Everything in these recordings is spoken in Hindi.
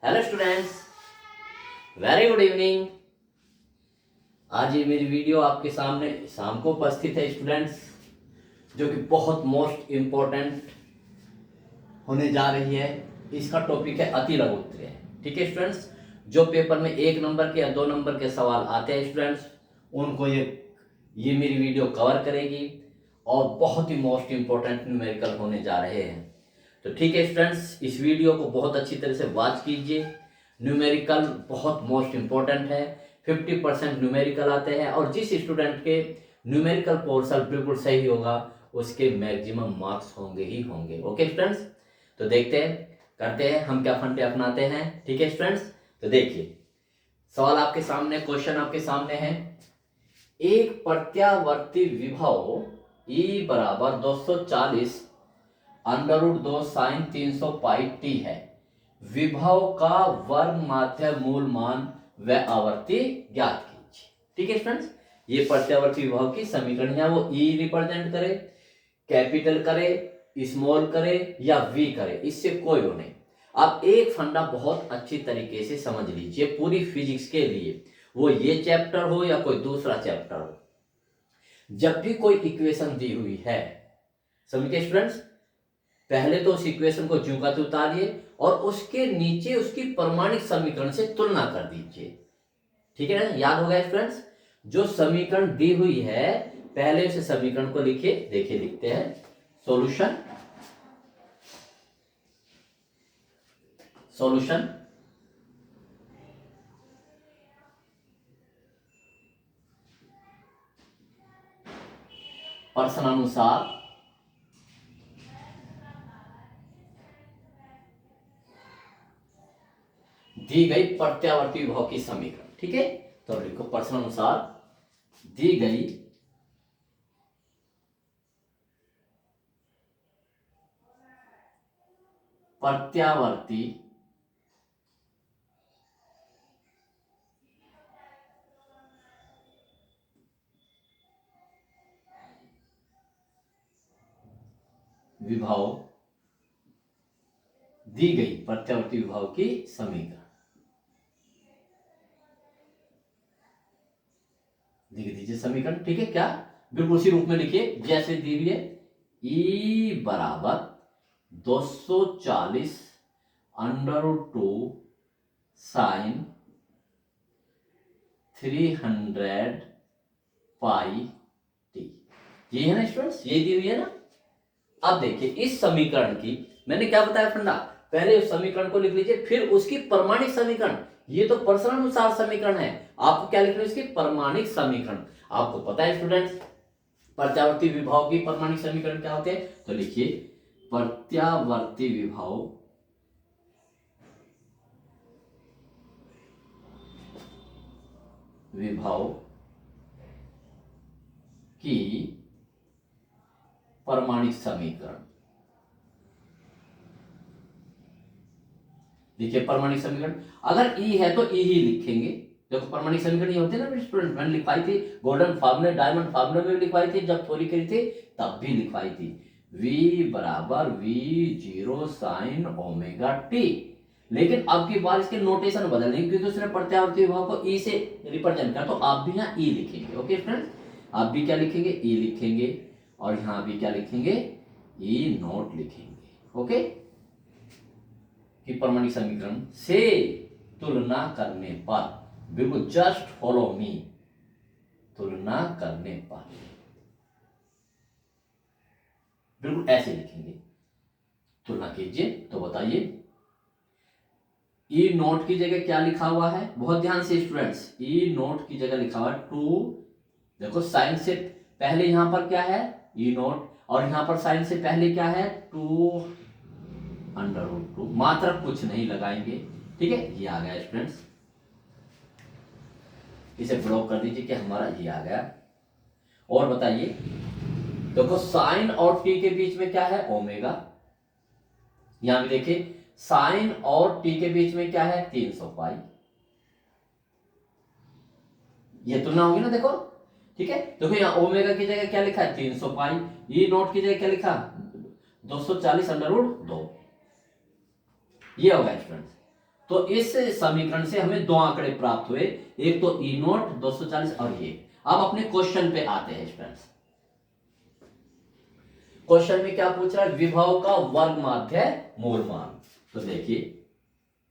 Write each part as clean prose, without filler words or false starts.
Hello students, very good evening. आज ये मेरी वीडियो आपके सामने शाम को उपस्थित है स्टूडेंट्स, जो कि बहुत मोस्ट इम्पोर्टेंट होने जा रही है। इसका टॉपिक है अति लघु उत्तरीय। ठीक है स्टूडेंट्स, जो पेपर में 1 नंबर के या 2 नंबर के सवाल आते हैं स्टूडेंट्स, उनको ये मेरी वीडियो कवर करेगी और बहुत ही मोस्ट इम्पोर्टेंट न्यूमेरिकल होने जा रहे हैं। तो ठीक है स्टूडेंट्स, इस वीडियो को बहुत अच्छी तरह से वॉच कीजिए। न्यूमेरिकल बहुत मोस्ट इम्पोर्टेंट है। 50% न्यूमेरिकल आते हैं और जिस स्टूडेंट के न्यूमेरिकल पोर्शन बिल्कुल सही होगा उसके मैक्सिमम मार्क्स होंगे ही होंगे। ओके स्टूडेंट्स, तो देखते हैं, करते हैं हम क्या फंडे अपनाते हैं। ठीक है स्टूडेंट्स, तो देखिए सवाल आपके सामने, क्वेश्चन आपके सामने है। एक प्रत्यावर्ती विभव E बराबर 240 √2 sin 300 पाई टी है। विभव का वर्ग माध्य मूल मान व आवर्ती ज्ञात कीजिए। ठीक है स्टूडेंट्स, ये प्रत्यावर्ती विभव की समीकरण है। वो E रिप्रेजेंट करे, कैपिटल करे, स्मॉल करे या V करे, इससे कोई वो नहीं। आप एक फंडा बहुत अच्छी तरीके से समझ लीजिए पूरी फिजिक्स के लिए, वो ये चैप्टर हो या कोई दूसरा चैप्टर हो। जब भी कोई इक्वेशन दी हुई है, समझिए स्टूडेंट्स, पहले तो उस इक्वेशन को ज्यों का त्यों उतारिए और उसके नीचे उसकी प्रमाणिक समीकरण से तुलना कर दीजिए। ठीक है ना, याद होगा स्टूडेंट्स। जो समीकरण दी हुई है पहले उस समीकरण को लिखिए। देखिए लिखते हैं सॉल्यूशन, सॉल्यूशन प्रश्नानुसार दी गई प्रत्यावर्ती विभव की समीकरण। ठीक है, तो लिखो प्रश्नानुसार दी गई प्रत्यावर्ती विभव, दी गई प्रत्यावर्ती विभव की समीकरण लिख दीजिए समीकरण। ठीक है, क्या बिल्कुल उसी रूप में लिखिए जैसे दी हुई है। E बराबर 240 √2 साइन 300 पाई टी। ये है ना स्टूडेंट्स, ये दी हुई है ना। अब देखिए इस समीकरण की मैंने क्या बताया फंडा, पहले उस समीकरण को लिख लीजिए, फिर उसकी प्रमाणिक समीकरण। ये तो प्रश्नानुसार समीकरण है, आपको क्या लिखना है, इसकी प्रमाणिक समीकरण। आपको पता है स्टूडेंट्स प्रत्यावर्ती विभव की प्रमाणिक समीकरण क्या होते हैं, तो लिखिए प्रत्यावर्ती विभव की प्रमाणिक समीकरण। देखिए प्रमाणिक समीकरण, अगर ई है तो ई ही लिखेंगे। देखो प्रमाणिक समीकरण ये होते हैं ना स्टूडेंट, मैंने लिखवाई थी गोल्डन फार्मूले, डायमंड फार्मूले में भी लिखवाई थी, जब थोड़ी करी थी तब भी लिखवाई थी। V बराबर V0 साइन ओमेगा टी। लेकिन अब की बार इसके नोटेशन बदल देंगे क्योंकि उसने प्रत्यावर्ती विभव को ई से रिप्रेजेंट किया, तो आप भी यहाँ ई लिखेंगे। ओके फ्रेंड्स, आप भी क्या लिखेंगे, ई लिखेंगे, और यहाँ भी क्या लिखेंगे, ई नोट लिखेंगे। ओके, कि प्रमाणिक समीकरण से तुलना करने पर, बिल्कुल जस्ट फॉलो मी, तुलना करने पर बिल्कुल ऐसे लिखेंगे। तुलना कीजिए तो बताइए ई नोट की जगह क्या लिखा हुआ है, बहुत ध्यान से स्टूडेंट्स, ई नोट की जगह लिखा हुआ है 2। देखो साइन से पहले यहां पर क्या है, ई नोट, और यहां पर साइन से पहले क्या है, 2 √2। मात्र कुछ नहीं लगाएंगे। ठीक है, ये आ गया स्टूडेंट्स, इसे ब्लॉक कर दीजिए कि हमारा ये आ गया। और बताइए, देखो साइन और टी के बीच में क्या है, ओमेगा। यहां भी देखिए साइन और टी के बीच में क्या है, 300 पाई। ये तुलना होगी ना, देखो। ठीक है, देखो यहाँ ओमेगा की जगह क्या लिखा है, 300 पाई। ई नोट की जगह क्या लिखा, 240 √2। ये होगा स्टूडेंट्स। तो इस समीकरण से हमें दो आंकड़े प्राप्त हुए, एक तो ई नोट 240 और ये। अब अपने क्वेश्चन पे आते हैं स्टूडेंट्स। क्वेश्चन में क्या पूछ रहा है, विभव का वर्ग माध्य मूल मान। तो देखिए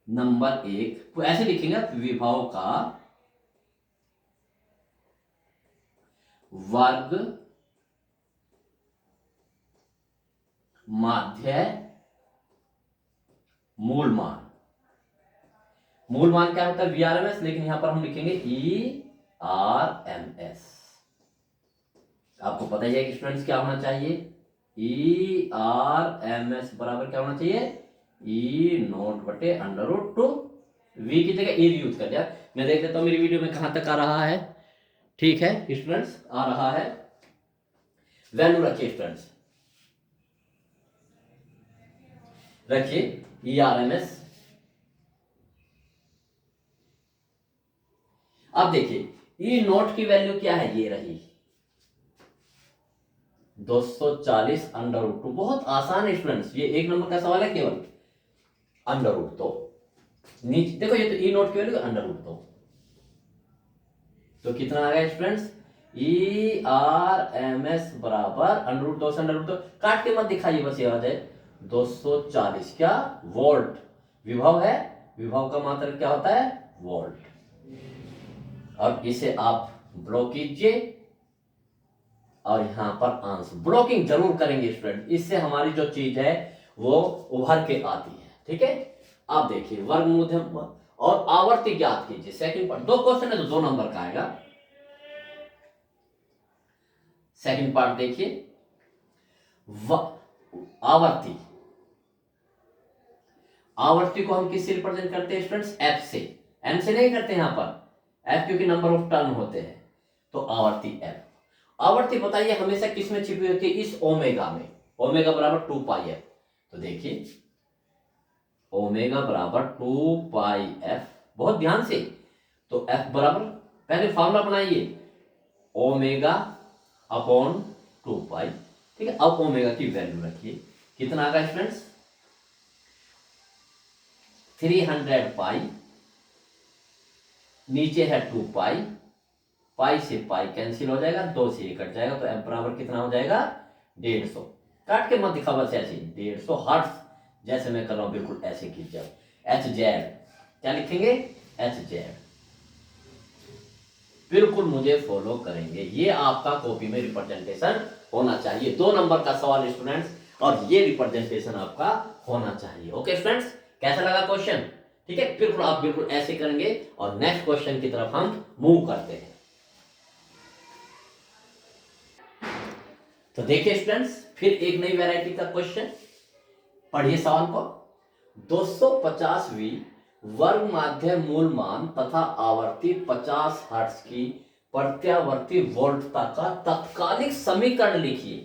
नंबर 1 तो ऐसे लिखेंगे, विभव का वर्ग माध्य मूल मान। मूल मान क्या होता है, VRMS, लेकिन यहां पर हम लिखेंगे ERMS। आपको पता ही है कि स्टूडेंट्स क्या होना चाहिए, ERMS बराबर क्या होना चाहिए, ई नोट बटे अंडर रूट 2। वी की जगह ई यूज कर दिया। मैं देख लेता हूं मेरी वीडियो में कहां तक आ रहा है। ठीक है स्टूडेंट्स, आ रहा है। वैल्यू रखिए स्टूडेंट्स, रखिए ERMS। अब देखिए ई नोट की वैल्यू क्या है, ये रही 240 अंडर रूट 2। बहुत आसान है स्टूडेंट्स, ये एक नंबर का सवाल है केवल। अंडर रूट 2 नीचे देखो, ये तो ई नोट की वैल्यू अंडर रूट 2। तो कितना आ गया स्टूडेंट्स, ERMS बराबर अंडर रूट 2 से अंडर रूट 2, काट के मत दिखाइए, बस ये आ जाए 240 क्या वोल्ट। विभव है, विभव का मात्रक क्या होता है, वोल्ट। अब इसे आप ब्लॉक कीजिए और यहां पर आंसर ब्लॉकिंग जरूर करेंगे स्टूडेंट, इससे हमारी जो चीज है वो उभर के आती है। ठीक है, आप देखिए वर्गमूल और आवर्ती ज्ञात कीजिए। सेकंड पार्ट, दो क्वेश्चन है तो 2 नंबर का आएगा। सेकंड पार्ट देखिए, आवर्ती, आवर्ती को हम किससे रिप्रेजेंट करते हैं स्टूडेंट्स, एफ से। एन से नहीं करते यहां पर, एफ क्योंकि नंबर ऑफ टर्न होते हैं, तो आवर्ती एफ। आवर्ती बताइए हमेशा किस में छिपी होती है, इस ओमेगा में। ओमेगा बराबर 2 पाई एफ। तो देखिए ओमेगा बराबर 2 पाई एफ, बहुत ध्यान से। तो एफ बराबर, पहले फॉर्मूला बनाइए, ओमेगा अपॉन 2 पाई। ठीक है, अब ओमेगा की वैल्यू रखिए, कितना आ गया स्टूडेंट्स, 300 पाई, नीचे है 2 पाई, पाई से पाई कैंसिल हो जाएगा, 2 से ये कट जाएगा, तो एफ बराबर कितना हो जाएगा, 150। काट के मत दिखा, बस ऐसे 150 हर्ट्ज, जैसे मैं कर रहा हूं बिल्कुल ऐसे कीजिए। एच जेड क्या लिखेंगे, एच जेड, बिल्कुल मुझे फॉलो करेंगे। ये आपका कॉपी में रिप्रेजेंटेशन होना चाहिए, 2 नंबर का सवाल स्टूडेंट्स, और ये रिप्रेजेंटेशन आपका होना चाहिए। ओके स्टूडेंट्स, कैसा लगा क्वेश्चन, ठीक है, बिल्कुल आप बिल्कुल ऐसे करेंगे। और नेक्स्ट क्वेश्चन की तरफ हम मूव करते हैं। तो देखिए स्टूडेंट्स, फिर एक नई वैरायटी का क्वेश्चन, पढ़िए सवाल को। 250वीं वर्ग माध्य मूल मान तथा आवर्ती 50 हर्ट्ज की प्रत्यावर्ती वोल्टता का तत्कालिक समीकरण लिखिए।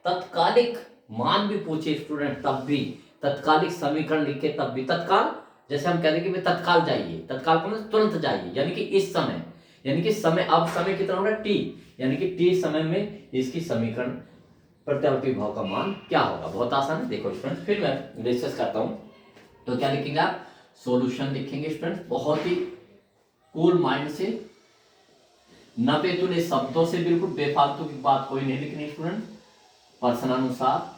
तत्कालिक मान भी पूछे स्टूडेंट, तब भी तत्कालिक समीकरण लिखे, तब भी तत्काल, जैसे हम कहते हैं कि तत्काल जाइए, तत्काल को तुरंत जाइए, यानी कि इस समय, यानी कि समय, अब समय कितना हो रहा है, टी, यानी कि टी समय में इसकी समीकरण प्रत्यावर्ती भाव का मान क्या होगा। बहुत आसान है, देखो स्टूडेंट, फिर मैं डिस्कस करता हूं। तो क्या लिखेंगे आप, सॉल्यूशन लिखेंगे स्टूडेंट, बहुत ही कूल माइंड से, न बेतुले शब्दों से, बिल्कुल बेफालतू की बात कोई नहीं लिखनी स्टूडेंट, प्रश्नानुसार।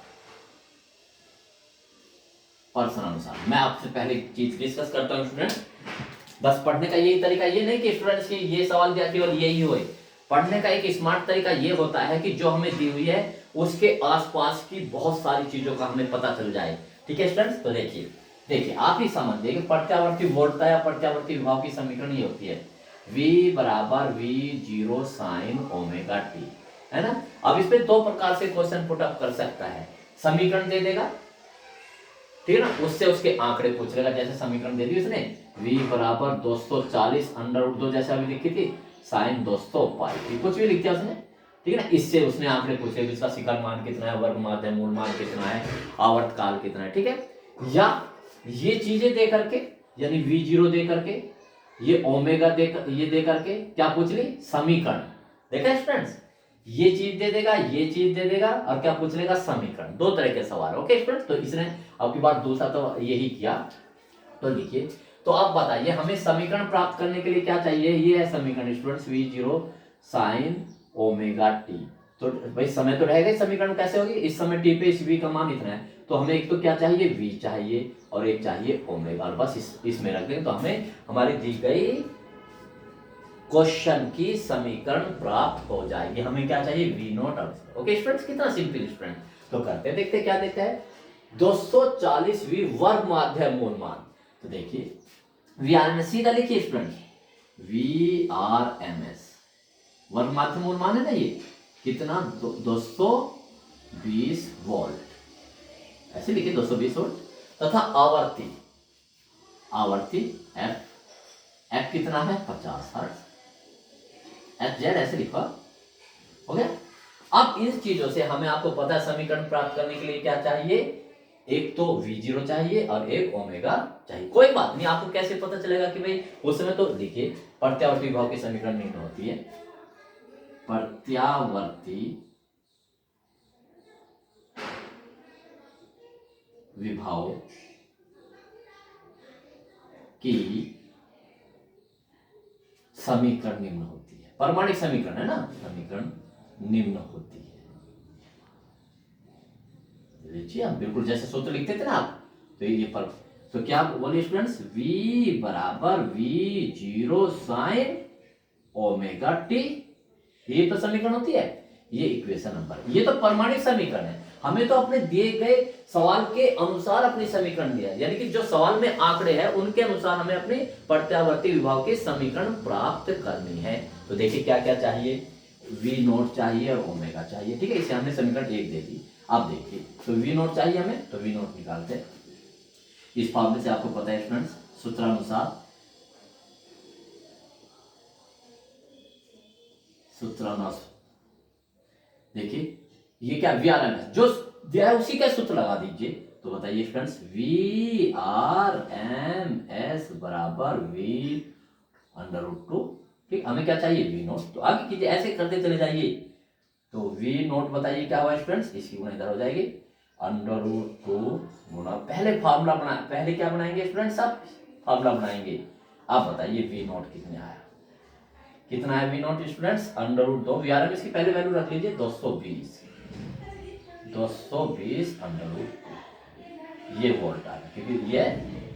प्रश्नानुसार मैं आपसे पहले चीज डिस्कस करता हूं स्टूडेंट। बस पढ़ने का यही तरीका, ये नहीं कि स्टूडेंट्स की ये सवाल दिया केवल यही होए। पढ़ने का एक स्मार्ट तरीका ये होता है कि जो हमें दी हुई है उसके आसपास की बहुत सारी चीजों का हमें पता चल जाए। ठीक है स्टूडेंट्स, तो देखिए देखिए आप ही समझिए कि प्रत्यावर्ती वोल्टता या प्रत्यावर्ती विभव की समीकरण ये होती है, V बराबर V0 साइन ओमेगा टी, है ना। अब इस पे 2 प्रकार से क्वेश्चन पुट अप कर सकता है, समीकरण दे देगा, ठीक है ना, उससे उसके आंकड़े पूछ लेगा। जैसे समीकरण दे दी उसने, V बराबर 240 अंडर रूट 2, जैसे अभी लिखी थी, साइन 200 पाई, कुछ भी लिख दिया उसने, ठीक है ना। इससे उसने आंकड़े पूछे, इसका शिखर मान कितना है, वर्ग माध्य मूल मान कितना है, आवर्त काल कितना है, ठीक है। या ये चीजें दे करके, यानी V0 दे करके, ये ओमेगा दे, ये दे करके क्या पूछ ली, समीकरण। देखा स्टूडेंट्स, ये चीज दे देगा, ये चीज दे देगा, और क्या पूछ लेगा, समीकरण। 2 तरह के सवाल। ओके स्टूडेंट्स, तो इसने आपकी बात दूसरा तो यही किया। तो देखिए तो अब बताइए हमें समीकरण प्राप्त करने के लिए क्या चाहिए। ये है समीकरण students, v0 sine omega T. तो भाई समय तो रहेगा, समीकरण कैसे होगी, इस समय टी पे इस v का मान इतना है, तो हमें एक तो क्या चाहिए, v चाहिए और एक चाहिए ओमेगा, और बस इसमें रख देंगे तो हमें हमारी दी गई क्वेश्चन की समीकरण प्राप्त हो जाएगी। हमें क्या चाहिए, v नॉट। ओके स्टूडेंट्स, कितना सिंपल स्टूडेंट। तो करते देखते क्या देता है, 240 वर्ग माध्य मूल मान। तो देखिए वी आर एम एस, सीधा लिखिए student, V R M S वर्ग माध्य मूल मान है ना, ये कितना 220 वोल्ट, ऐसे लिखिए 220 वोल्ट। तथा आवर्ती, आवर्ती एफ कितना है 50 हर्ट्ज, एफ जेड ऐसे लिखा हो गया। अब इन चीजों से हमें, आपको पता है समीकरण प्राप्त करने के लिए क्या चाहिए, एक तो v0 चाहिए और एक ओमेगा चाहिए। कोई बात नहीं, आपको कैसे पता चलेगा कि भाई उस समय, तो देखिए प्रत्यावर्ती विभव की समीकरण निम्न होती है, प्रत्यावर्ती विभव की समीकरण निम्न होती है, परमाणिक समीकरण है ना, समीकरण निम्न होती है। देखिए हम बिल्कुल जैसे सूत्र लिखते थे ना आप, तो ये पर, तो क्या बोलिए स्टूडेंट्स, v बराबर v0 साइन ओमेगा टी, ये तो समीकरण होती है, ये इक्वेशन नंबर, ये तो परमाणिक समीकरण है। हमें तो अपने दिए गए सवाल के अनुसार अपनी समीकरण दिया है, यानी कि जो सवाल में आंकड़े हैं उनके अनुसार हमें अपने प्रत्यावर्ती विभव के समीकरण प्राप्त करनी है। तो देखिए क्या क्या चाहिए, v नोट चाहिए और ओमेगा चाहिए, ठीक है, इसे हमने समीकरण 1 दे दी। अब देखिए तो v नोट चाहिए हमें, तो v नोट निकालते हैं इस फॉर्मूले से, आपको पता है स्टूडेंट्स सूत्रानुसार, देखिए ये क्या वी आर एम एस जो दिया है उसी का सूत्र लगा दीजिए। तो बताइए students, V R M S बराबर वी अंडर रूट 2, ठीक, हमें क्या चाहिए, वी नोट। तो आगे कीजिए, ऐसे करते चले जाइए। तो वी नोट बताइए क्या हुआ स्टूडेंट्स, इसकी गुणा इधर हो जाएगी, अंडर रूट 2 गुणा, पहले फार्मूला बना, पहले क्या बनाएंगे स्टूडेंट्स, आप फार्मूला बनाएंगे। आप बताइए वी नोट कितने आया, कितना है V naught students, under root 2, V R M इसकी पहले वैल्यू रख लीजिए 220, 220 अंडर रूट 2, ये वोल्ट आ गया, क्योंकि ये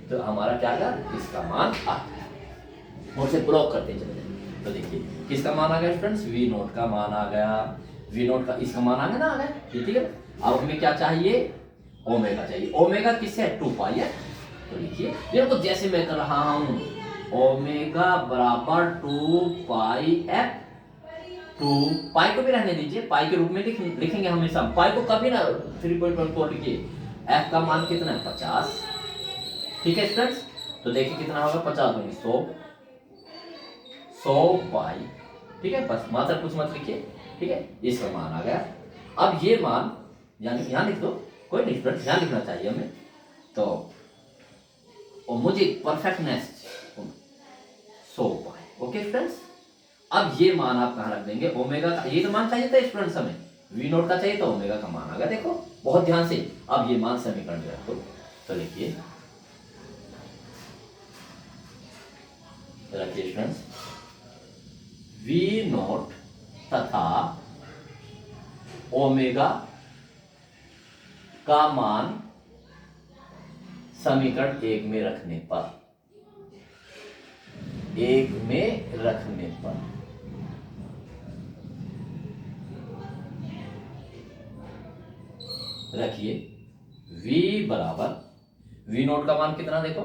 तो हमारा क्या आ गया, इसका मान आ गया। और से ब्लॉक करते चले जाए, तो देखिए किसका मान आ गया स्टूडेंट्स, वी नोट का मान आ गया, वी नोट का इसका मान आ गया ना, आ गया, ठीक है। अब हमें क्या चाहिए, ओमेगा चाहिए, ओमेगा किससे है, 2 पाई है। तो लिखिए ये तो जैसे मैं कर रहा हूं, ओमेगा बराबर 2 पाई एफ, 2 पाई को भी रहने दीजिए, पाई के रूप में लिखेंगे हमेशा, पाई को कभी ना 3.14 लिखिए। एफ का मान कितना है 50, ठीक है स्टूडेंट्स। तो देखिए कितना होगा, 50 दूनी 100 पाई, ठीक है, बस मात्र कुछ मत लिखिए, ठीक है, इसका मान आ गया। अब ये मान यानी यहां लिख दो, कोई नहीं स्टूडेंट, यहां लिखना चाहिए हमें, तो और मुझे परफेक्टनेस 100 पाई, ओके फ्रेंड्स। अब ये मान आप कहां रख देंगे, ओमेगा का, ये तो मान चाहिए था स्टूडेंट्स हमें, वी नोट का चाहिए तो ओमेगा का मान आ गया, देखो बहुत ध्यान से। अब ये मान समीकरण में रखो, तो लिखिए, रखिए स्टूडेंट्स, वी नोट तथा ओमेगा का मान समीकरण 1 में रखने पर, 1 में रखने पर रखिए, v बराबर, v नोट का मान कितना देखो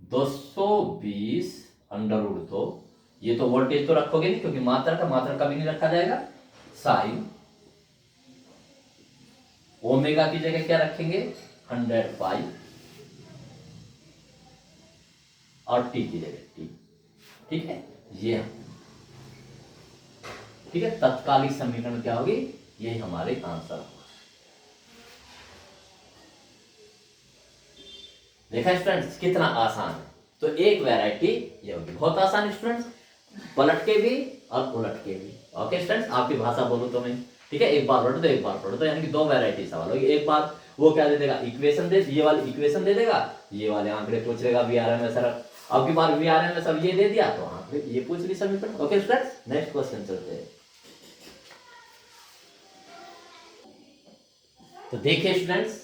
220 अंडर रूट 2, ये तो वोल्टेज तो रखोगे नहीं क्योंकि मात्रा कभी नहीं रखा जाएगा, साइन ओमेगा की जगह क्या रखेंगे 100 पाई, और टी की जगह टी, ठीक है, ये ठीक है, तत्कालिक समीकरण क्या होगी, ये हमारे आंसर होगा। देखा स्टूडेंट्स कितना आसान है। तो एक वैरायटी ये होगी, बहुत आसान स्टूडेंट्स, पलट के भी और उलट के भी। ओके स्टूडेंट्स, आपकी भाषा बोलूं तो मैं ठीक है, एक बार पढ़ो तो एक बार पढ़ो तो, यानी कि दो वैरायटी सवाल होगी। एक बार वो क्या दे देगा, इक्वेशन दे, ये वाली इक्वेशन दे देगा, ये वाले आंकड़े पूछ लेगा VRMS सर। अब की बार VRMS अब ये दे दिया तो आंकड़े ये पूछ ली समीकरण। ओके स्टूडेंट्स, नेक्स्ट क्वेश्चन चलते हैं। तो देखिए स्टूडेंट्स,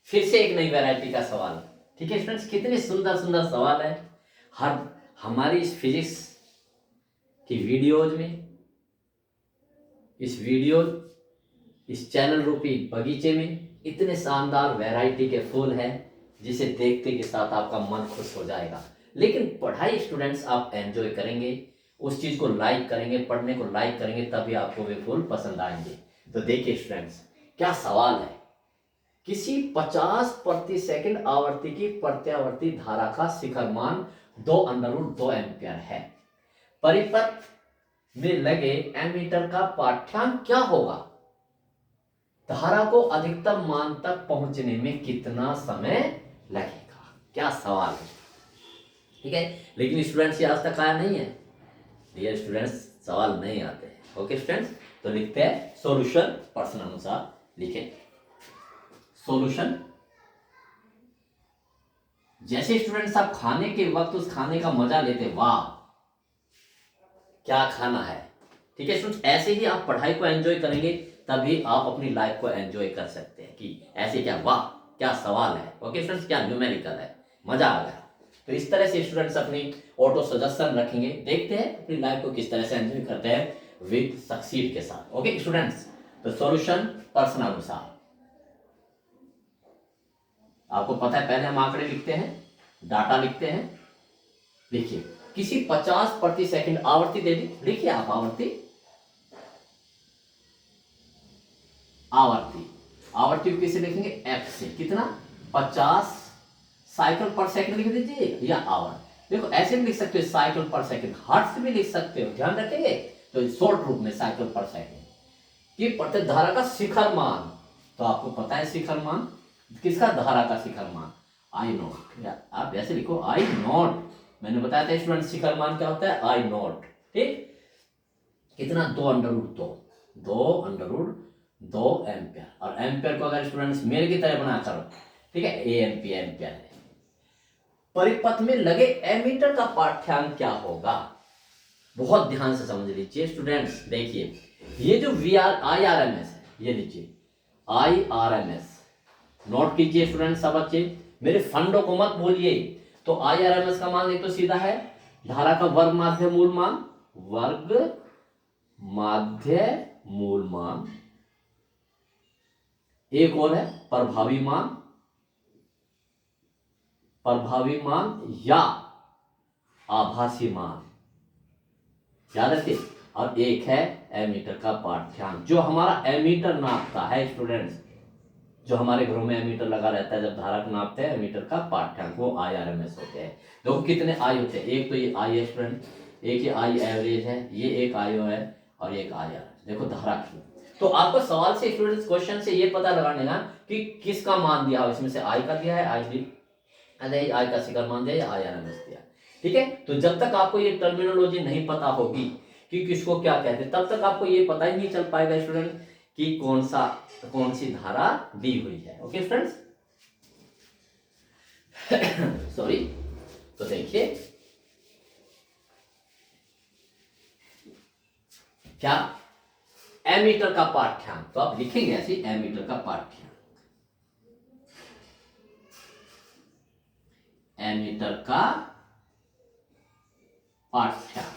फिर से एक नई वैरायटी का सवाल। ठीक है स्टूडेंट्स, कितने सुंदर सुंदर सवाल है। हर हमारी इस फिजिक्स की वीडियोज में, इस चैनल रूपी बगीचे में इतने शानदार वैरायटी के फूल हैं जिसे देखते के साथ आपका मन खुश हो जाएगा। लेकिन पढ़ाई स्टूडेंट्स आप एंजॉय करेंगे, उस चीज को लाइक करेंगे, पढ़ने को लाइक करेंगे, तभी आपको वे फूल पसंद आएंगे। तो देखिए स्टूडेंट्स, क्या सवाल है। किसी 50 प्रति सेकंड आवर्ती की प्रत्यावर्ती धारा का शिखर मान 2√2 एम्पियर है। परिपथ में लगे एमीटर का पाठ्यांक क्या होगा? धारा को अधिकतम मान तक पहुंचने में कितना समय लगेगा? क्या सवाल है। ठीक है, लेकिन स्टूडेंट्स ये आज तक आया नहीं है। डियर स्टूडेंट्स, सवाल नहीं आते हैं। ओके स्टूडेंट्स, तो लिखते हैं सॉल्यूशन प्रश्न अनुसार लिखें। सॉल्यूशन, जैसे स्टूडेंट्स आप खाने के वक्त उस खाने का मजा लेते, वाह क्या खाना है। ठीक है स्टूडेंट्स, ऐसे ही आप पढ़ाई को एंजॉय करेंगे तभी आप अपनी लाइफ को एंजॉय कर सकते हैं कि ऐसे क्या, वाह क्या सवाल है। ओके स्टूडेंट्स, क्या न्यूमेरिकल है, मजा आ गया। तो इस तरह से स्टूडेंट्स अपनी ऑटो सजेशन रखेंगे, देखते हैं अपनी लाइफ को किस तरह से एंजॉय करते हैं विद सक्सीड के साथ। ओके स्टूडेंट्स, तो सॉल्यूशन प्रश्न अनुसार आपको पता है, पहले हम आंकड़े लिखते हैं, डाटा लिखते हैं। देखिए, किसी 50 प्रति सेकंड आवर्ती दे दी, लिखिए आप आवर्ती को किसे लिखेंगे, एफ से। कितना, 50 साइकिल पर सेकंड लिख दीजिए या आवर। देखो ऐसे भी लिख सकते हो, साइकिल पर सेकंड, हर्ट्ज भी लिख सकते हो, ध्यान रखेंगे। तो शॉर्ट रूप में साइकिल पर सेकंड की प्रत्येक धारा का शिखर मान। तो आपको पता है शिखर मान किसका, धारा का शिखर मान आई नॉट। आप ऐसे लिखो आई नॉट, मैंने बताया था स्टूडेंट शिखर मान क्या होता है, आई नॉट। ठीक, कितना, 2√2 एम्पियर। और एम्पियर को अगर स्टूडेंट्स मेरे की तरह बना करो, ठीक है, एम्पियर है। परिपथ में लगे एमीटर का पाठ्यांक क्या होगा? बहुत ध्यान से समझ लीजिए स्टूडेंट्स। देखिए, ये जो IRMS है, ये लीजिए IRMS, नोट कीजिए स्टूडेंट्स सब बच्चे, मेरे फंडों को मत बोलिए। तो IRMS का मान एक तो सीधा है धारा का वर्ग माध्य मूल मान, एक और है प्रभावी मान या आभासी मान, याद रखिए। और एक है एमीटर का पाठ्यांक, जो हमारा एमीटर नापता है स्टूडेंट्स, जो हमारे घरों में एमीटर लगा रहता है, जब धारा को नापते हैं, एमीटर का पाठ्यांक, वो IRMS होते हैं। देखो कितने आई होते हैं, एक तो ये आई है स्टूडेंट, एक ये आई एवरेज है, ये एक आई है और एक IRMS। देखो धारा की। तो आपको सवाल से स्टूडेंट्स, क्वेश्चन से ये पता लगाने का कि किसका मान दिया हो, इसमें से आई का दिया है, आई का शिखर मान दिया या IRMS दिया। ठीक है, तो जब तक आपको ये टर्मिनोलॉजी नहीं पता होगी कि किसको क्या कहते हैं, तब तक आपको ये पता ही नहीं चल पाएगा स्टूडेंट कि कौन सी धारा दी हुई है। Okay friends, sorry. तो देखिए क्या, एमीटर का पाठ्यांक, तो आप लिखेंगे ऐसे, एमीटर का पाठ्यांक, एमीटर का पाठ्यांक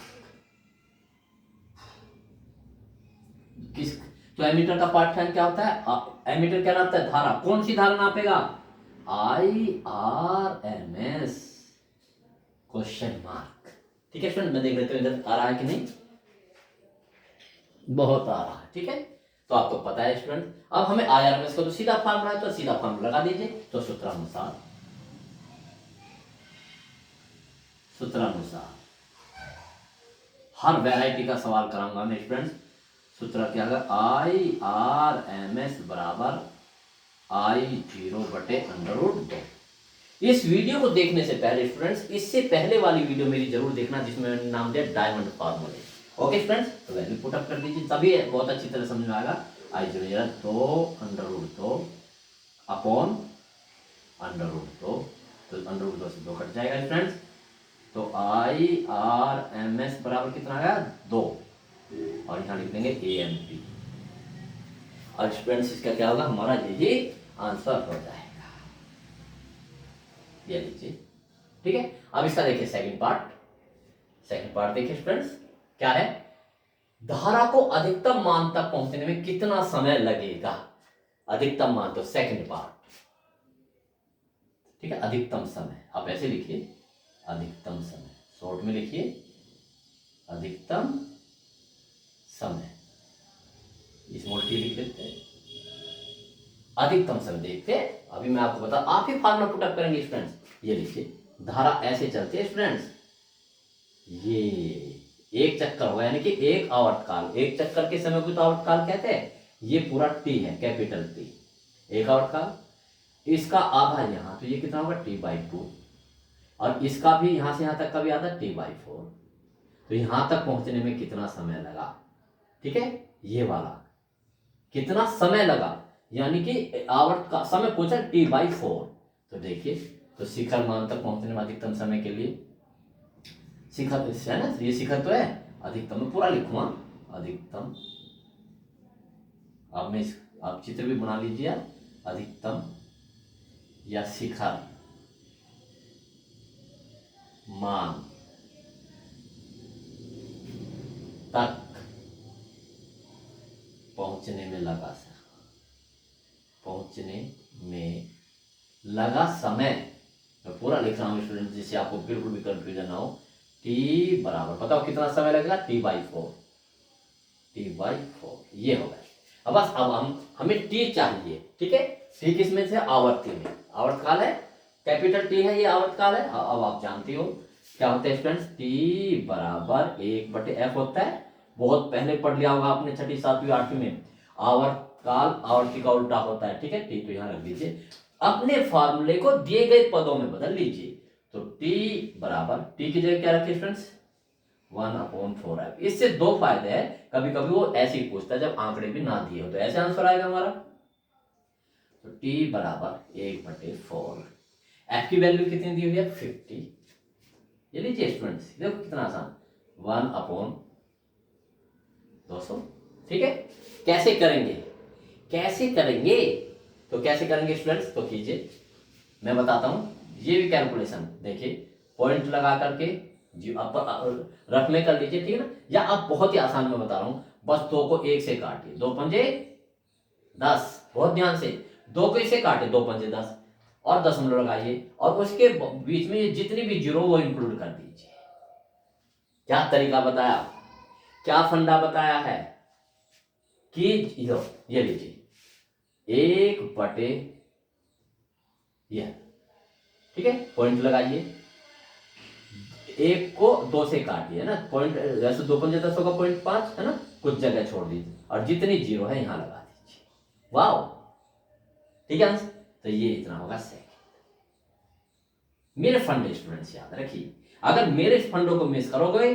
किस, तो एमीटर का पाठ्यांक क्या होता है, एमीटर क्या नापता है, धारा। कौन सी धारा नापेगा, IRMS क्वेश्चन मार्क। ठीक है फ्रेंड, मैं देख लेते हूँ इधर आ रहा है कि नहीं, बहुत आ रहा है। ठीक है, तो आपको पता है स्टूडेंट। अब हमें IRMS को तो सीधा फार्मूला है, तो सीधा फार्मूला लगा दीजिए। तो सूत्रानुसार हर वैरायटी का सवाल कराऊंगा मैं स्टूडेंट्स। सूत्र क्या है, IRMS बराबर I0/√2। इस वीडियो को देखने से पहले स्टूडेंट्स, इससे पहले वाली वीडियो मेरी जरूर देखना, जिसमें मैंने नाम दिया डायमंड फार्मूले। ओके स्टूडेंट्स, तो वैल्यू पुट अप कर दीजिए, तभी बहुत अच्छी तरह समझ में आएगा। आई जीरो 2 √2 अपॉन √2, तो √2 से 2 कट जाएगा स्टूडेंट्स। तो IRMS बराबर कितना आया 2, और यहाँ लिख देंगे AMP। और स्टूडेंट्स इसका क्या होगा, हमारा यही आंसर हो जाएगा, ये लीजिए। ठीक है, अब इसका देखिए सेकंड पार्ट देखिए स्टूडेंट्स, क्या है, धारा को अधिकतम मान तक पहुंचने में कितना समय लगेगा, अधिकतम मान, तो सेकंड पार्ट। ठीक है, अधिकतम समय आप ऐसे लिखिए, अधिकतम समय, शॉर्ट में लिखिए अधिकतम समय, स्मॉल टी लिख लेते हैं, अधिकतम समय देखते हैं। अभी मैं आपको बता, आप ही फार्मूला पुट अप करेंगे स्टूडेंट्स। ये लिखिए, धारा ऐसे चलती है स्टूडेंट्स, ये एक चक्कर होगा, यानी कि एक आवर्तकाल, एक चक्कर के समय को तो आवर्तकाल कहते हैं। ये पूरा टी है, कैपिटल टी, एक आवर्तकाल, इसका आधा यहाँ, तो ये कितना होगा T/2, और इसका भी यहां से यहां तक का भी आधा T/4। तो यहां तक पहुंचने में कितना समय लगा, ठीक है, ये वाला कितना समय लगा, यानी कि आवर्त का समय पूछा T/4। तो देखिए, तो शिखर मान तक पहुंचने में अधिकतम समय के लिए, शिखर है ना, ये शिखर तो है, अधिकतम में पूरा लिखूंगा, अधिकतम, अब मैं आप चित्र भी बना लीजिए, अधिकतम या शिखर मान तक पहुंचने में लगा समय, मैं पूरा लिख रहा हूं स्टूडेंट, जिससे आपको बिल्कुल भी कंफ्यूजन ना हो। T बराबर, बताओ कितना समय लगेगा, T/4, ये होगा। अब बस, अब हमें T चाहिए, ठीक है, T किस में से, आवर्ती में, आवर्तकाल है, कैपिटल T है, ये आवर्तकाल है। अब आप जानती हो क्या होता है स्टूडेंट्स, T बराबर 1/f होता है, बहुत पहले पढ़ लिया होगा आपने, 6ठी 7वीं 8वीं में। आवर्तकाल आवर्ती का उल्टा होता है, ठीक है, T तो यहाँ रख दीजिए, अपने फार्मूले को दिए गए पदों में बदल लीजिए। तो T बराबर, T की जगह क्या रखिए स्टूडेंट्स, 1/4f। इससे दो फायदे हैं, कभी कभी वो ऐसे ही पूछता है जब आंकड़े भी ना दिए हो, तो ऐसे आंसर आएगा हमारा। तो T बराबर 1/4, f की वैल्यू कितनी दी हुई है 50, ये लीजिए स्टूडेंट्स, देखो कितना आसान, 1/200। ठीक है, कैसे करेंगे, तो कैसे करेंगे स्टूडेंट्स, तो कीजिए, मैं बताता हूं, ये भी कैलकुलेशन देखिए, पॉइंट लगा करके जी आप रफ में कर लीजिए, ठीक है ना, या आप बहुत ही आसान में बता रहा हूं, बस 2 को 1 से काटिए, 2 पंजे 10, बहुत ध्यान से, 2 को इसे काटे, 2 पंजे 10, और दशमलव लगाइए, और उसके बीच में ये जितनी भी जीरो वो इंक्लूड कर दीजिए। क्या तरीका बताया, क्या फंडा बताया है कि ये लीजिए, 1/, यह, ठीक है, पॉइंट लगाइए, 1 को 2 से काटिए ना, पॉइंट जैसे 2 पंजे 10 होगा, 0.5 है ना, कुछ जगह छोड़ दीजिए, और जितनी जीरो है यहां लगा दीजिए, वाह, ठीक है आंसर। तो ये इतना होगा सेकंड। मेरे फंडे स्टूडेंट्स याद रखिए, अगर मेरे फंडों को मिस करोगे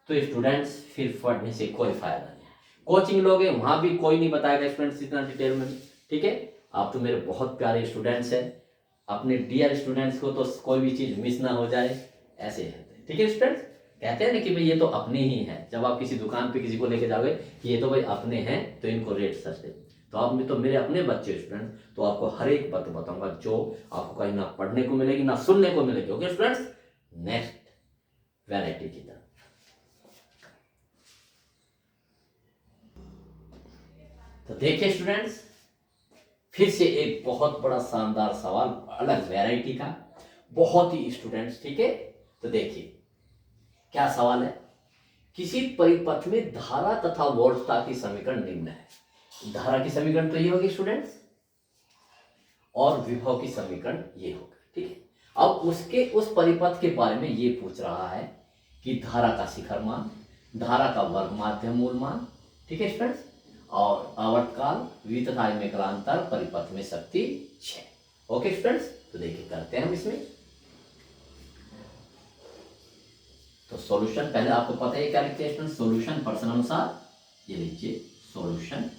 तो स्टूडेंट्स फिर पढ़ने से कोई फायदा नहीं, कोचिंग लोगे वहां भी कोई नहीं बताएगा स्टूडेंट्स इतना डिटेल में, ठीक है। आप तो मेरे बहुत प्यारे स्टूडेंट्स हैं, अपने डियर स्टूडेंट्स को तो कोई भी चीज मिस ना हो जाए, ऐसे है, ठीक है स्टूडेंट्स। कहते हैं ना कि भाई ये तो अपने ही हैं, जब आप किसी दुकान पे किसी को लेके जाओगे कि ये तो भाई अपने हैं, तो इनको रेट सस्ते, तो आप में तो मेरे अपने बच्चे स्टूडेंट, तो आपको हर एक बात बताऊंगा जो आपको कहीं ना पढ़ने को मिलेगी ना सुनने को मिलेगी। ओके स्टूडेंट्स, नेक्स्ट वैरायटी की तरफ, तो देखिए स्टूडेंट्स, फिर से एक बहुत बड़ा शानदार सवाल, अलग वैरायटी का, बहुत ही स्टूडेंट्स, ठीक है। तो देखिए क्या सवाल है, किसी परिपथ में धारा तथा वोल्टता की समीकरण निम्न है। धारा की समीकरण तो ये होगी स्टूडेंट्स, और विभव की समीकरण ये होगी, ठीक है। अब उसके उस परिपथ के बारे में ये पूछ रहा है कि धारा का शिखर मान, धारा का वर्ग माध्यम मूल मान, ठीक है स्टूडेंट्स, और आवर्तकाल, v तथा i में कालांतर, परिपथ में शक्ति 6। ओके स्टूडेंट्स, तो देखिए करते हैं हम इसमें। तो सॉल्यूशन, पहले आपको पता है क्या लिखते हैं स्टूडेंट, सॉल्यूशन प्रश्नानुसार, ये लीजिए सॉल्यूशन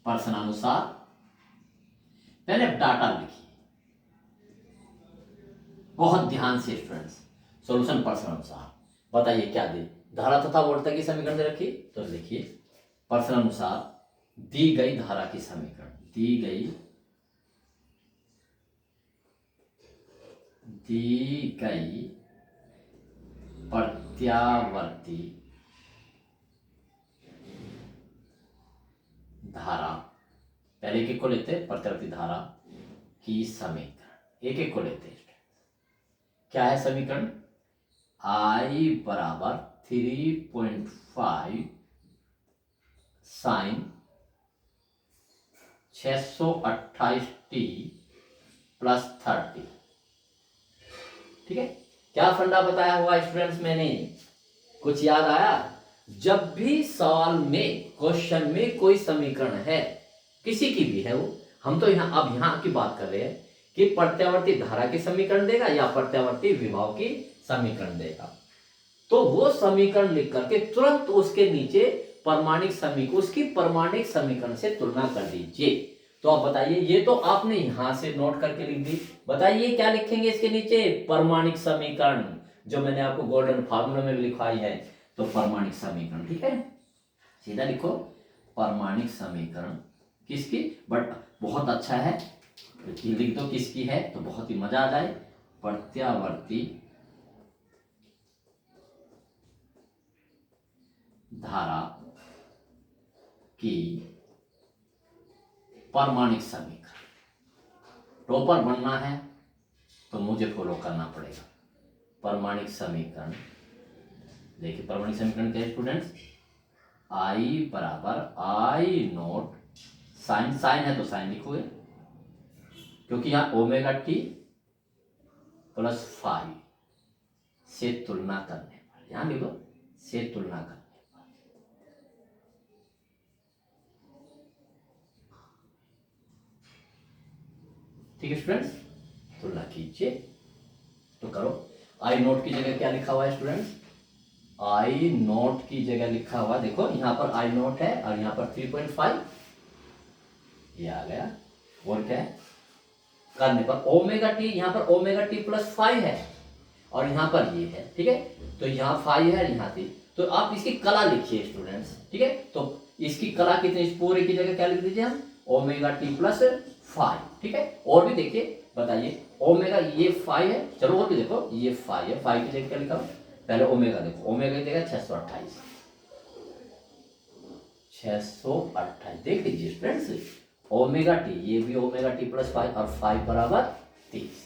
प्रश्नानुसार, पहले डाटा लिखिए बहुत ध्यान से स्टूडेंट्स। सॉल्यूशन प्रश्नानुसार बताइए क्या दे, धारा तथा वोल्टता की समीकरण दे रखी, तो लिखिए प्रश्नानुसार दी गई धारा की समीकरण, दी गई प्रत्यावर्ती धारा, पहले एक एक को लेते हैं, प्रत्यावर्ती धारा की समीकरण, एक एक को लेते हैं। क्या है समीकरण, I बराबर 3.5 साइन 628t प्लस 30, ठीक है। क्या फंडा बताया हुआ स्टूडेंट्स मैंने, कुछ याद आया? जब भी सवाल में, क्वेश्चन में कोई समीकरण है, किसी की भी है वो, हम तो अब यहां की बात कर रहे हैं कि प्रत्यावर्ती धारा की समीकरण देगा या प्रत्यावर्ती विभव की समीकरण देगा, तो वो समीकरण लिख करके तुरंत उसके नीचे परमाणिक समीकरण, उसकी परमाणिक समीकरण से तुलना कर दीजिए। तो आप बताइए, ये तो आपने यहां से नोट करके लिख दी, बताइए क्या लिखेंगे इसके नीचे, परमाणिक समीकरण, जो मैंने आपको गोल्डन फार्मूला में लिखवाई है, तो परमाणिक समीकरण, ठीक है, सीधा लिखो परमाणिक समीकरण किसकी, बट बहुत अच्छा है लिख दो किसकी है, तो बहुत ही मजा आ जाए, प्रत्यावर्ती धारा की परमाणिक समीकरण। टॉपर बनना है तो मुझे फॉलो करना पड़ेगा, परमाणिक समीकरण, देखिए परमाणिक समीकरण क्या है स्टूडेंट्स, आई बराबर आई नोट साइन, साइन है तो साइन लिखोगे, क्योंकि यहां ओमेगा टी प्लस 5 से तुलना करने पर, यहां लिखो से तुलना करने पर, ठीक है स्टूडेंट्स, तुलना कीजिए, तो करो। आई नोट की जगह क्या लिखा हुआ है स्टूडेंट्स, आई नोट की जगह लिखा हुआ, देखो यहां पर आई नोट है और यहां पर 3.5 ये आ गया, और क्या है करने पर ओमेगा टी, यहां पर ओमेगा टी प्लस 5 है और यहां पर ये है, ठीक है, तो यहां 5 है यहां 3, तो आप इसकी कला लिखिए स्टूडेंट्स, ठीक है, तो इसकी कला कितनी, इस पूरे की जगह क्या लिख दीजिए हम, ओमेगा टी प्लस 5, ठीक है। और भी देखिए बताइए, ओमेगा ये 5 है, चलो और भी देखो, ये 5 है, 5 की जगह क्या लिखा, पहले ओमेगा देखो, ओमेगा की जगह 628, 628 देख लीजिए फ्रेंड्स, ओमेगा टी, ये भी ओमेगा टी प्लस 5 और 5 बराबर 30,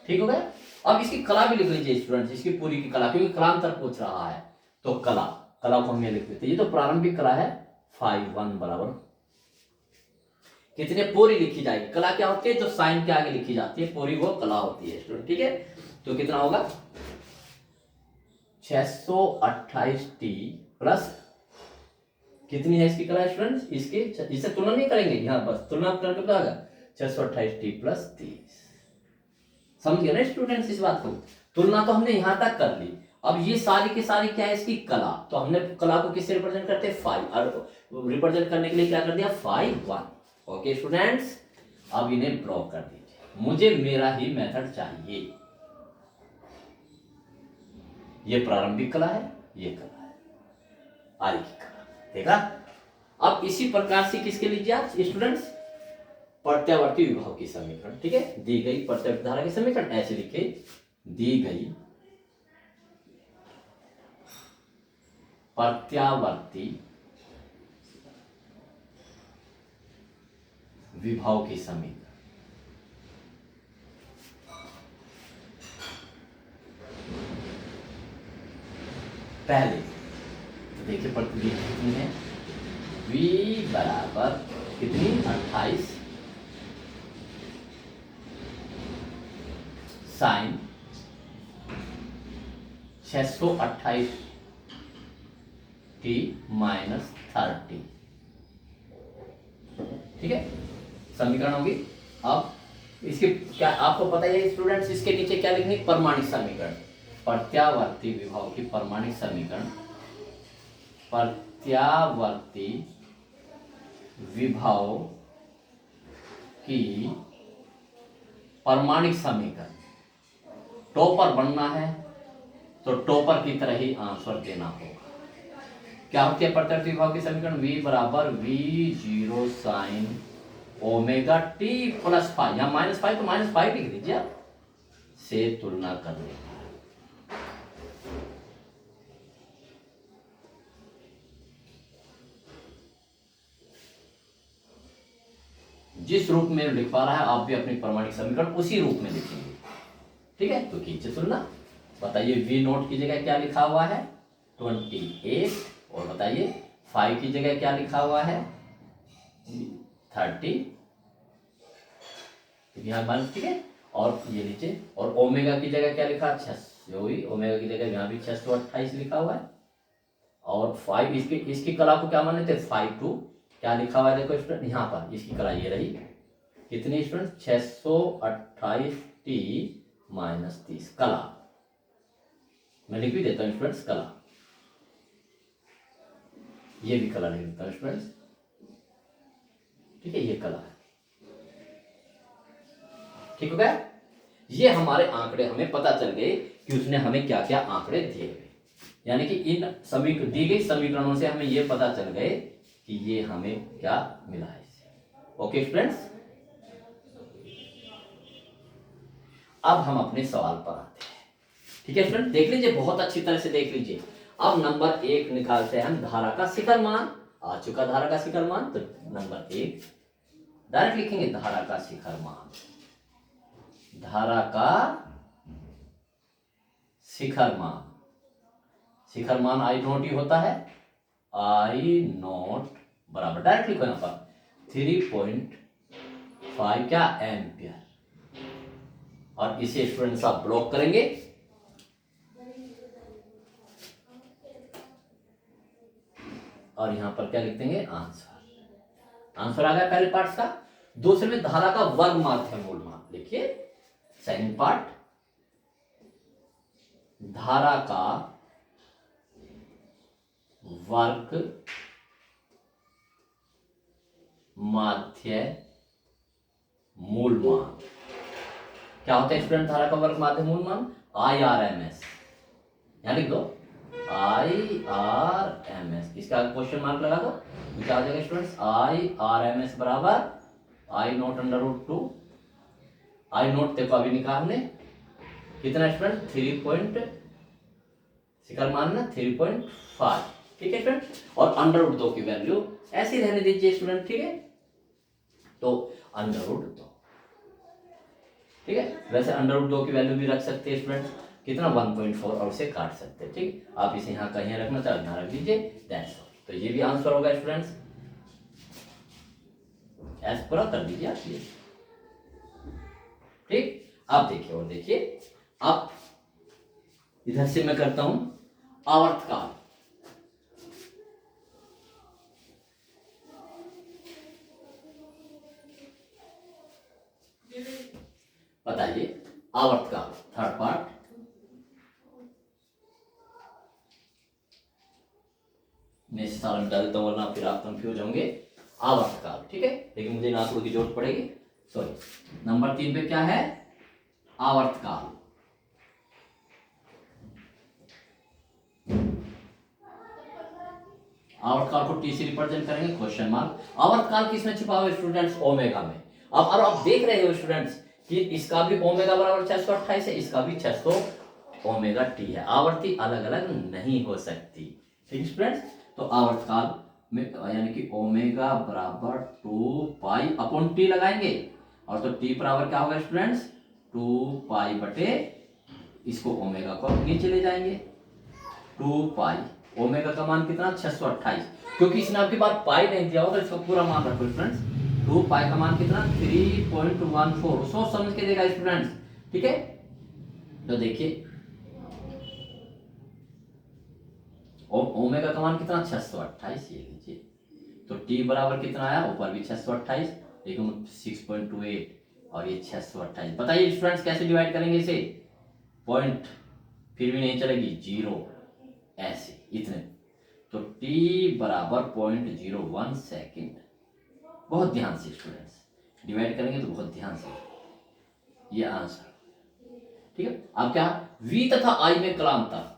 ठीक हो गया। अब इसकी कला भी लिख लीजिए स्टूडेंट्स, इसकी पूरी की कला, क्योंकि कलांतर पूछ रहा है, तो कला, कला को हम ये लिख देते हैं, ये तो प्रारंभिक कला है, 5 1 बराबर कितने, पूरी लिखी जाएगी, कला क्या होती है, जो साइन के आगे लिखी जाती है, पूरी वो कला होती है स्टूडेंट, ठीक है, तो कितना होगा 628t प्लस, कितनी है इसकी कला स्टूडेंट्स, इसकी, इससे तुलना नहीं करेंगे यहाँ, बस तुलना करके कितना आएगा 628t प्लस 30, समझ गए ना स्टूडेंट्स इस बात को, तुलना तो हमने यहां तक कर ली, अब ये सारी की सारी क्या है इसकी कला, तो हमने कला को किससे रिप्रेजेंट करते हैं 5, और रिप्रेजेंट करने के लिए क्या कर दिया 5 1, ओके स्टूडेंट्स, अब इन्हें ड्रॉ कर दीजिए, मुझे मेरा ही मेथड चाहिए, ये प्रारंभिक कला है, ये कला है, आई की कला, देखा। अब इसी प्रकार से किसके लीजिए आप स्टूडेंट्स, प्रत्यावर्ती विभव की समीकरण, ठीक है, दी गई प्रत्यावर्ती धारा की समीकरण ऐसे लिखे, दी गई प्रत्यावर्ती विभव की समीकरण, पहले तो देखिए प्रतिक्रिया कितनी है, v बराबर कितनी 28 साइन 628 t माइनस 30, ठीक है, समीकरण होगी। अब इसके क्या आपको पता है स्टूडेंट्स, इसके नीचे क्या लिखनी, परमाणिक समीकरण, प्रत्यावर्ती विभव की परमाणिक समीकरण, प्रत्यावर्ती विभव की परमाणिक समीकरण। टॉपर बनना है तो टॉपर की तरह ही आंसर देना होगा। क्या होती है प्रत्यावर्ती विभव की समीकरण, v बराबर v0 sine omega t plus five, या -5 तो -5 लिख दीजिए आप, से तुलना करने की। जिस रूप में लिखवा रहा है आप भी अपनी प्रमाणिक समीकरण उसी रूप में लिखेंगे, ठीक है। तो कीजिए तुलना। बताइए v नोट की जगह क्या लिखा हुआ है, 28, और बताइए 5 की जगह क्या लिखा हुआ है, 30, यहाँ बन, ठीक है। और ये नीचे, और ओमेगा की जगह क्या लिखा, 6, ओमेगा की जगह यहाँ भी 628 लिखा हुआ है। और 5 इसकी कला को क्या माने थे, 5 टू क्या लिखा हुआ है, देखो स्टूडेंट यहाँ पर इसकी कला ये रही, कितनी स्टूडेंट, 628 t माइनस 30, कला मैं लिख भी देता हूँ स्टूडेंट्स, कला, ये भी कला लिख देता हूँ स्टूडेंट्स, ठीक है, ये कला है, ठीक हो गया। ये हमारे आंकड़े हमें पता चल गए कि उसने हमें क्या क्या आंकड़े दिए हुए, यानी कि इन दी गई समीकरणों से हमें ये पता चल गए कि ये हमें क्या मिला है। ओके स्टूडेंट्स, अब हम अपने सवाल पर आते हैं, ठीक है स्टूडेंट, देख लीजिए, बहुत अच्छी तरह से देख लीजिए। अब नंबर 1 निकालते हैं हम, धारा का शिखर मान आ चुका, धारा का शिखर मान, तो नंबर 1 डायरेक्ट लिखेंगे, धारा का शिखर मान, धारा का शिखर मान, शिखर मान आई नोट ही होता है, आई नोट बराबर डायरेक्ट लिखो यहां पर 3.5 क्या एम्पियर, और इसे स्टूडेंट्स आप ब्लॉक करेंगे, और यहां पर क्या लिख देंगे, आंसर। आंसर आ गया पहले पार्ट का। दूसरे में धारा का वर्ग माध्य मूल मान लिखिए, सेकंड पार्ट, धारा का वर्ग माध्य मूल मान। क्या होता है स्टूडेंट धारा का वर्ग माध्य मूल मान, IRMS, यहां लिख दो IRMS, इसका क्वेश्चन मार्क लगा दो, क्या हो जाएगा स्टूडेंट्स, IRMS बराबर आई नोट अंडर रूट 2, आई नोट देखो अभी निकाला हमने, कितना स्टूडेंट, 3 शिखर मान ना 3.5, ठीक है स्टूडेंट, और अंडर रूट 2 की वैल्यू ऐसी रहने दीजिए स्टूडेंट, ठीक है, तो अंडर रूट 2, ठीक है। वैसे अंडर रूट 2 की वैल्यू भी रख सकते हैं स्टूडेंट, कितना 1.4, और उसे काट सकते हैं, ठीक, आप इसे यहाँ कहीं रखना चाहे यहाँ रख दीजिए, दैट्स ऑल। तो ये भी आंसर होगा स्टूडेंट्स, ऐसे पूरा कर दीजिए आप ये, ठीक। आप देखिए, और देखिए, अब इधर से मैं करता हूं आवर्तकाल, बताइए आवर्तकाल, थर्ड पार्ट, मैं इस साल मिटा देता हूं वरना फिर आप कंफ्यूज होंगे। आवर्तकाल, ठीक है, लेकिन मुझे इन आंकड़ों की जरूरत पड़ेगी, सॉरी। नंबर 3 पे क्या है, आवर्तकाल, आवर्तकाल को टी से रिप्रेजेंट करेंगे, क्वेश्चन मार्क। आवर्तकाल किसमें छुपा हुआ है स्टूडेंट्स, ओमेगा में। अब और आप देख रहे हो स्टूडेंट्स कि इसका भी ओमेगा बराबर 628 है, इसका भी 600 ओमेगा टी है, आवर्ती अलग अलग नहीं हो सकती, ठीक स्टूडेंट्स। तो आवर्तकाल में यानी कि ओमेगा बराबर 2 पाई अपॉन टी लगाएंगे, और तो टी बराबर क्या होगा स्टूडेंट्स, 2 पाई बटे, इसको ओमेगा को नीचे ले जाएंगे, 2 पाई, ओमेगा का मान कितना 628, क्योंकि इसने आपके पास पाई नहीं दिया हो तो इसका पूरा मान रखो स्टूडेंट्स, 2 पाई का मान कितना 3.14, सोच समझ के देगा स्टूडेंट्स, ठीक है। तो देखिए ओमेगा का मान कितना 628, ये लीजिए, तो t टी बराबर कितना आया, ऊपर भी 628, लेकिन 6.28 और ये 628। बताइए स्टूडेंट्स कैसे डिवाइड करेंगे इसे, पॉइंट फिर भी नहीं चलेगी, 0 ऐसे इतने, तो टी बराबर 0.01 सेकेंड। बहुत ध्यान से स्टूडेंट्स डिवाइड करेंगे तो बहुत ध्यान से, ये आंसर। ठीक है, अब क्या, v तथा i में कलांतर,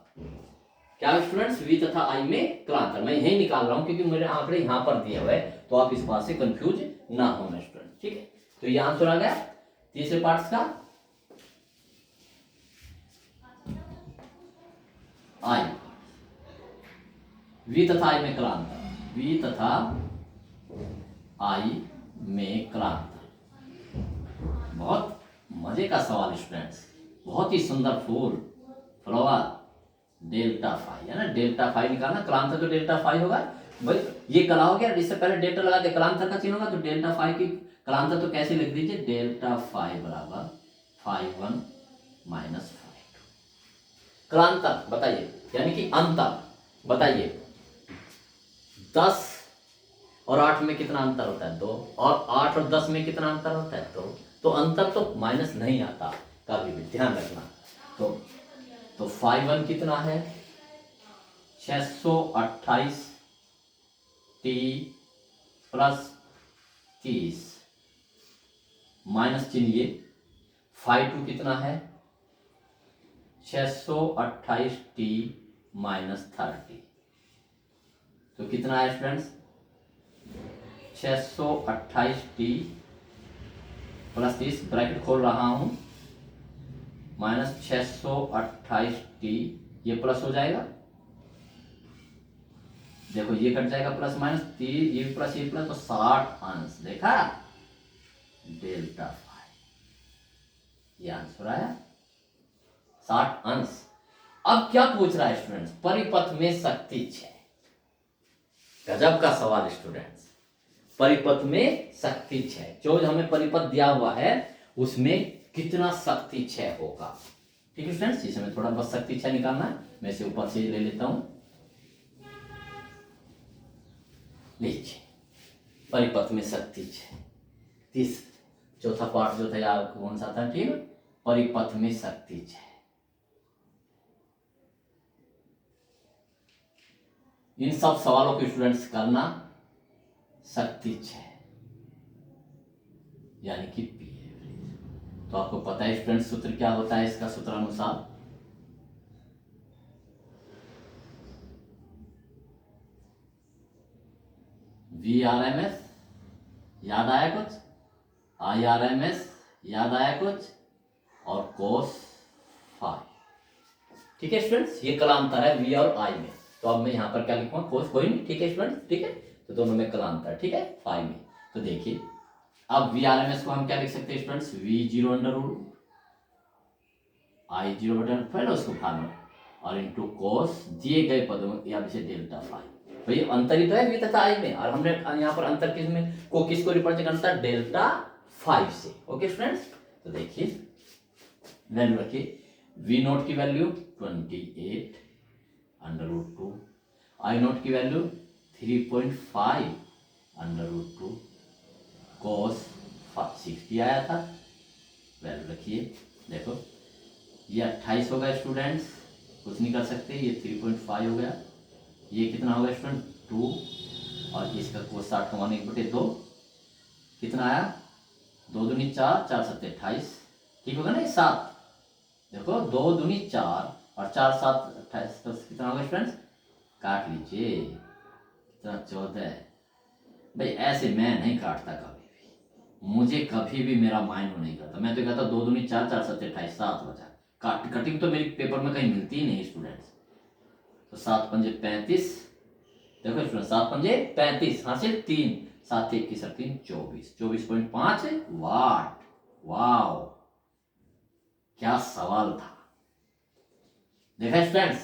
क्या स्टूडेंट्स, v तथा i में कलांतर, मैं यही निकाल रहा हूं क्योंकि मेरे आंकड़े यहां पर दिए हुए, तो आप इस बात से कंफ्यूज ना होना स्टूडेंट। ठीक है, तो ये आंसर आ गया तीसरे पार्ट्स का, i, v तथा i में कलांतर, v तथा i में कलांतर। बहुत मजे का सवाल स्टूडेंट्स, बहुत ही सुंदर फूल फ्लावर, डेल्टा फाई है ना, डेल्टा फाई निकालना, कलांतर तो डेल्टा फाई होगा भाई, ये कला हो गया, इससे पहले डेल्टा लगा के कलांतर का चिन्ह होगा, तो डेल्टा फाई की कलांतर तो कैसे लिख दीजिए, डेल्टा फाई बराबर 5(1 - 5)। कलांतर बताइए, यानी कि अंतर बताइए, 10 और 8 में कितना अंतर होता है, 2, और 8 और 10 में कितना अंतर होता है, 2, तो अंतर तो माइनस नहीं आता कभी भी, ध्यान रखना। तो 5(1) कितना है, 628 टी प्लस 30 माइनस चिन्ह ये, 5(2) कितना है, 628 टी माइनस 30, तो कितना है स्टूडेंट्स, 628 टी प्लस 30, ब्रैकेट खोल रहा हूं, माइनस 628 टी, ये प्लस हो जाएगा, देखो ये कट जाएगा प्लस माइनस, ये प्लस ये प्लस, तो 60 अंश, देखा, डेल्टा फाई, ये आंसर आया 60 अंश। अब क्या पूछ रहा है स्टूडेंट्स, परिपथ में शक्ति 6, गजब का सवाल स्टूडेंट्स, परिपथ में शक्ति 6, जो हमें परिपथ दिया हुआ है उसमें कितना शक्ति 6 होगा। ठीक है स्टूडेंट्स, इसे हमें थोड़ा बस शक्ति 6 निकालना है, मैं इसे ऊपर से ले लेता हूं, लीजिए परिपथ में शक्ति 6, चौथा पार्ट जो था यार कौन सा था, ठीक है, परिपथ में शक्ति 6, इन सब सवालों को स्टूडेंट्स करना, शक्ति 6 यानी कि पी एवरेज। तो आपको पता है स्टूडेंट्स सूत्र क्या होता है, इसका सूत्र अनुसार VRMS, याद आया कुछ, IRMS याद आया कुछ, और कोस फाई। ठीक है स्टूडेंट्स, ये कलांतर है V और I में, तो अब मैं यहाँ पर क्या लिखूंगा, कोस कोई नहीं, ठीक है स्टूडेंट्स, ठीक है, तो दोनों में कलांतर, ठीक है, फाई में। तो देखिए अब VRMS को हम क्या लिख सकते हैं स्टूडेंट्स, V0 I0/5 उसको फार्मूला, और इंटू कोस दिए गए पदों में, या इसे डेल्टा फाई, भाई अंतर ही तो है V तथा I में, और हमने यहाँ पर अंतर किस में को किसको रिप्रेजेंट करता है, डेल्टा 5 से। ओके स्टूडेंट्स, तो देखिए वैल्यू रखिए, V0 की वैल्यू 28/√2, I0 की वैल्यू 3.5/√2, कोस 60 आया था, वैल्यू रखिए, देखो ये 28 हो गया स्टूडेंट्स, कुछ नहीं कर सकते, ये 3.5 हो गया, ये कितना होगा स्टूडेंट 2, और इसका कोस 60 का मान 1/2, कितना आया, 2 दूनी 4, 4 7 28, ठीक होगा ना, ये 7, देखो 2 दूनी 4 और 4 7 28, तो कितना होगा स्टूडेंट्स, काट लीजिए, कितना 14, भाई ऐसे मैं नहीं काटता कभी भी, मुझे कभी भी मेरा माइंड नहीं करता, मैं तो कहता 2 दूनी 4, 4 7 28, 7 बचा, कटिंग तो मेरी पेपर में कहीं मिलती ही नहीं स्टूडेंट्स, तो 7 पंजे 35, देखो स्टूडेंट 7 पंजे 35, हासिल 3, 7 1 की 3 24, 24.5 वाट। वाओ क्या सवाल था, देखा स्टूडेंट्स,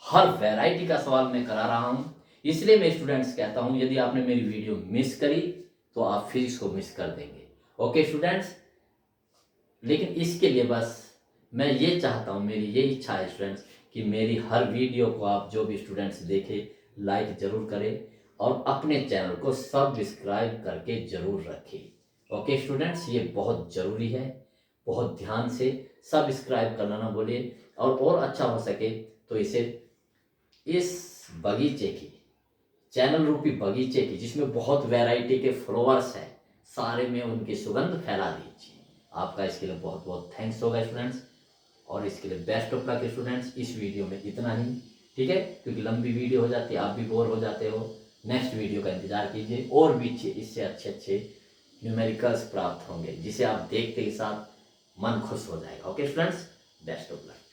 हर वैरायटी का सवाल मैं करा रहा हूं, इसलिए मैं स्टूडेंट्स कहता हूं यदि आपने मेरी वीडियो मिस करी तो आप फिजिक्स को मिस कर देंगे। ओके स्टूडेंट्स, लेकिन इसके लिए बस मैं ये चाहता हूं, मेरी ये इच्छा है स्टूडेंट्स कि मेरी हर वीडियो को आप जो भी स्टूडेंट्स देखें लाइक जरूर करें, और अपने चैनल को सब्सक्राइब करके ज़रूर रखें। ओके स्टूडेंट्स, ये बहुत ज़रूरी है, बहुत ध्यान से सब्सक्राइब करना ना भूलिए। और अच्छा हो सके तो इस बगीचे की, चैनल रूपी बगीचे की, जिसमें बहुत वैरायटी के फ्लावर्स हैं, सारे में उनकी सुगंध फैला दीजिए। आपका इसके लिए बहुत बहुत थैंक्स होगा स्टूडेंट्स, और इसके लिए बेस्ट ऑफ लक स्टूडेंट्स। इस वीडियो में इतना ही, ठीक है, क्योंकि लंबी वीडियो हो जाती है, आप भी बोर हो जाते हो। नेक्स्ट वीडियो का इंतजार कीजिए, और भी इससे अच्छे अच्छे न्यूमेरिकल्स प्राप्त होंगे, जिसे आप देखते ही साथ मन खुश हो जाएगा। Okay students, best of luck.